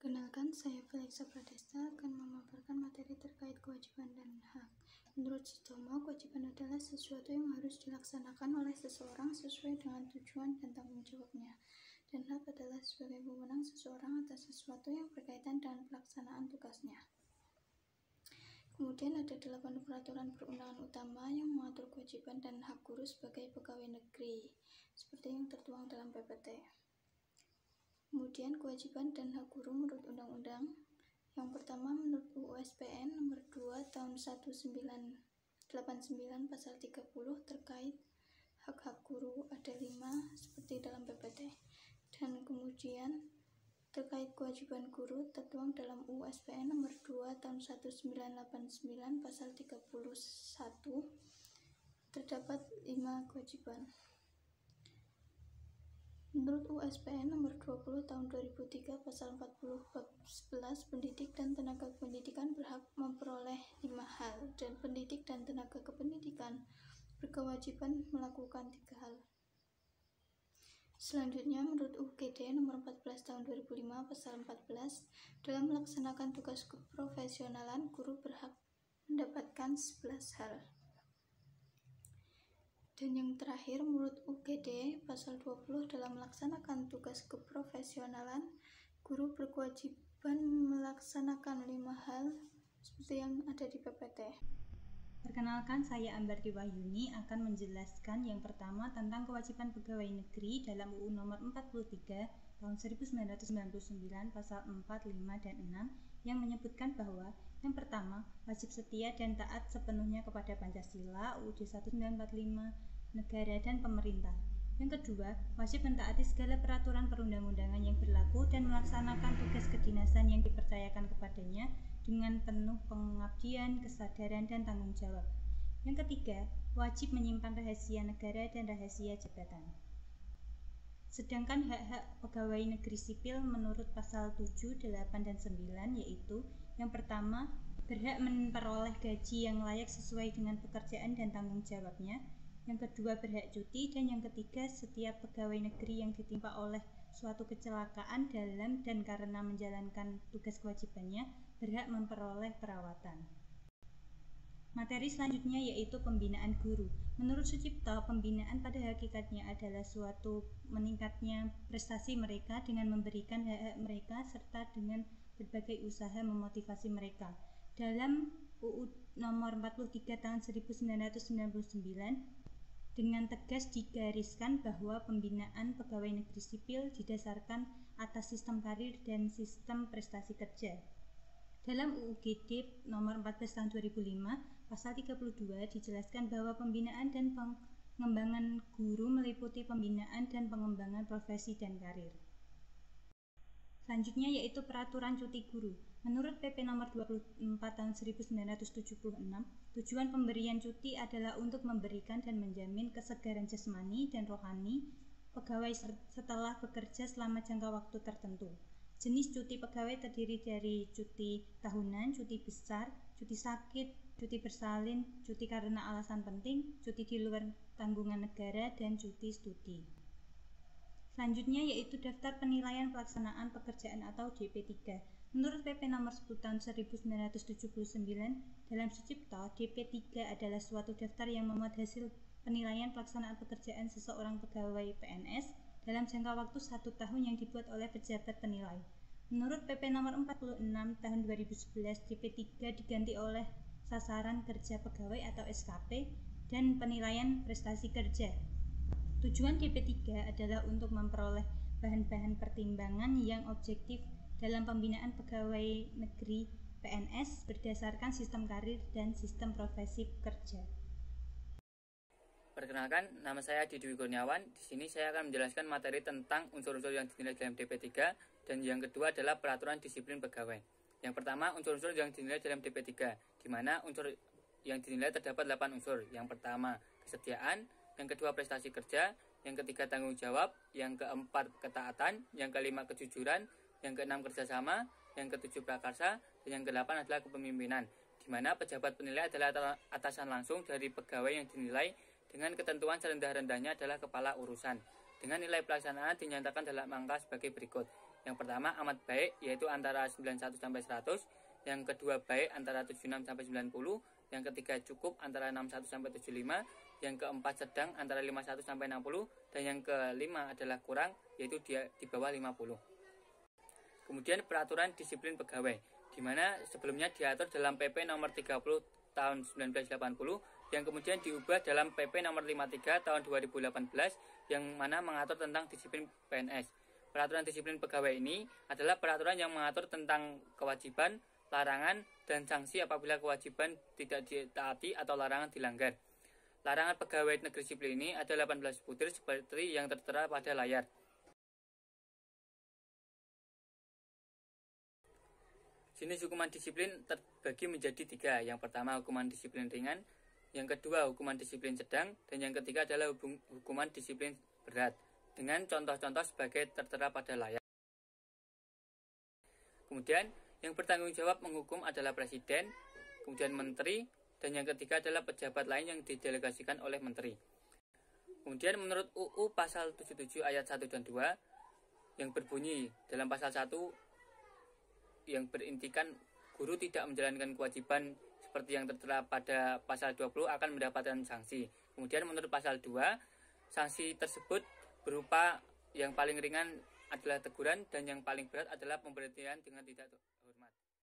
Perkenalkan, saya Felixa Pradesta akan memaparkan materi terkait kewajiban dan hak. Menurut Sutomo, kewajiban adalah sesuatu yang harus dilaksanakan oleh seseorang sesuai dengan tujuan dan tanggung jawabnya. Dan hak adalah sebagai wewenang seseorang atas sesuatu yang berkaitan dengan pelaksanaan tugasnya. Kemudian ada 8 peraturan perundangan utama yang mengatur kewajiban dan hak guru sebagai pegawai negeri, seperti yang tertuang dalam PPT. Kemudian kewajiban dan hak guru menurut undang-undang. Yang pertama menurut UU SPN nomor 2 tahun 1989 pasal 30 terkait hak-hak guru ada 5 seperti dalam PPT. Dan kemudian terkait kewajiban guru tertuang dalam UU SPN nomor 2 tahun 1989 pasal 31 terdapat 5 kewajiban. Menurut USPN nomor 20 tahun 2003 pasal 40 bab 11 pendidik dan tenaga kependidikan berhak memperoleh 5 hal dan pendidik dan tenaga kependidikan berkewajiban melakukan 3 hal. Selanjutnya menurut UGD nomor 14 tahun 2005 pasal 14 dalam melaksanakan tugas keprofesionalan guru berhak mendapatkan 11 hal. Dan yang terakhir, menurut UGD pasal 20 dalam melaksanakan tugas keprofesionalan, guru berkewajiban melaksanakan 5 hal seperti yang ada di PPT. Perkenalkan, saya Ambarti Wahyuni akan menjelaskan yang pertama tentang kewajiban pegawai negeri dalam UU nomor 43 tahun 1999 pasal 4, 5, dan 6 yang menyebutkan bahwa yang pertama, wajib setia dan taat sepenuhnya kepada Pancasila, UUD 1945, negara dan pemerintah. Yang kedua, wajib mentaati segala peraturan perundang-undangan yang berlaku dan melaksanakan tugas kedinasan yang dipercayakan kepadanya dengan penuh pengabdian, kesadaran, dan tanggung jawab. Yang ketiga, wajib menyimpan rahasia negara dan rahasia jabatan. Sedangkan hak-hak pegawai negeri sipil menurut pasal 7, 8, dan 9 yaitu yang pertama, berhak memperoleh gaji yang layak sesuai dengan pekerjaan dan tanggung jawabnya. Yang kedua, berhak cuti. Dan yang ketiga, setiap pegawai negeri yang ditimpa oleh suatu kecelakaan dalam dan karena menjalankan tugas kewajibannya berhak memperoleh perawatan. Materi selanjutnya yaitu pembinaan guru. Menurut Sucipto, pembinaan pada hakikatnya adalah suatu meningkatnya prestasi mereka dengan memberikan hak-hak mereka serta dengan berbagai usaha memotivasi mereka. Dalam UU nomor 43 tahun 1999 dengan tegas digariskan bahwa pembinaan pegawai negeri sipil didasarkan atas sistem karir dan sistem prestasi kerja. Dalam UU GD nomor 14 tahun 2005 pasal 32 dijelaskan bahwa pembinaan dan pengembangan guru meliputi pembinaan dan pengembangan profesi dan karir. Selanjutnya yaitu peraturan cuti guru. Menurut PP nomor 24 tahun 1976, tujuan pemberian cuti adalah untuk memberikan dan menjamin kesegaran jasmani dan rohani pegawai setelah bekerja selama jangka waktu tertentu. Jenis cuti pegawai terdiri dari cuti tahunan, cuti besar, cuti sakit, cuti bersalin, cuti karena alasan penting, cuti di luar tanggungan negara, dan cuti studi. Selanjutnya yaitu daftar penilaian pelaksanaan pekerjaan atau DP3. Menurut PP nomor 10 tahun 1979 dalam Sucipto, DP3 adalah suatu daftar yang memuat hasil penilaian pelaksanaan pekerjaan seseorang pegawai PNS dalam jangka waktu 1 tahun yang dibuat oleh pejabat penilai. Menurut PP nomor 46 tahun 2011, DP3 diganti oleh sasaran kerja pegawai atau SKP dan penilaian prestasi kerja. Tujuan DP3 adalah untuk memperoleh bahan-bahan pertimbangan yang objektif dalam pembinaan pegawai negeri PNS berdasarkan sistem karir dan sistem profesi pekerja. Perkenalkan, nama saya Didi Kurniawan. Di sini saya akan menjelaskan materi tentang unsur-unsur yang dinilai dalam DP3 dan yang kedua adalah peraturan disiplin pegawai. Yang pertama, unsur-unsur yang dinilai dalam DP3, di mana unsur yang dinilai terdapat 8 unsur. Yang pertama, kesetiaan. Yang kedua, prestasi kerja. Yang ketiga, tanggung jawab. Yang keempat, ketaatan. Yang kelima, kejujuran. Yang keenam, kerjasama. Yang ketujuh, prakarsa. Dan yang kedelapan adalah kepemimpinan, di mana pejabat penilai adalah atasan langsung dari pegawai yang dinilai dengan ketentuan serendah-rendahnya adalah kepala urusan. Dengan nilai pelaksanaan dinyatakan dalam angka sebagai berikut. Yang pertama amat baik, yaitu antara 91 sampai 100. Yang kedua baik antara 76 sampai 90. Yang ketiga cukup antara 61 sampai 75. Yang keempat sedang antara 51 sampai 60. Dan yang kelima adalah kurang, yaitu di bawah 50. Kemudian peraturan disiplin pegawai, di mana sebelumnya diatur dalam PP nomor 30 tahun 1980, yang kemudian diubah dalam PP nomor 53 tahun 2018, yang mana mengatur tentang disiplin PNS. Peraturan disiplin pegawai ini adalah peraturan yang mengatur tentang kewajiban, larangan, dan sanksi apabila kewajiban tidak ditaati atau larangan dilanggar. Larangan pegawai negeri sipil ini ada 18 butir seperti yang tertera pada layar. Jenis hukuman disiplin terbagi menjadi 3. Yang pertama hukuman disiplin ringan, yang kedua hukuman disiplin sedang, dan yang ketiga adalah hukuman disiplin berat, dengan contoh-contoh sebagai tertera pada layar. Kemudian yang bertanggung jawab menghukum adalah presiden, kemudian menteri, dan yang ketiga adalah pejabat lain yang didelegasikan oleh menteri. Kemudian menurut UU pasal 77 ayat 1 dan 2 yang berbunyi dalam pasal 1 yang berintikan guru tidak menjalankan kewajiban seperti yang tertera pada pasal 20 akan mendapatkan sanksi. Kemudian menurut pasal 2, sanksi tersebut berupa yang paling ringan adalah teguran dan yang paling berat adalah pemberhentian dengan tidak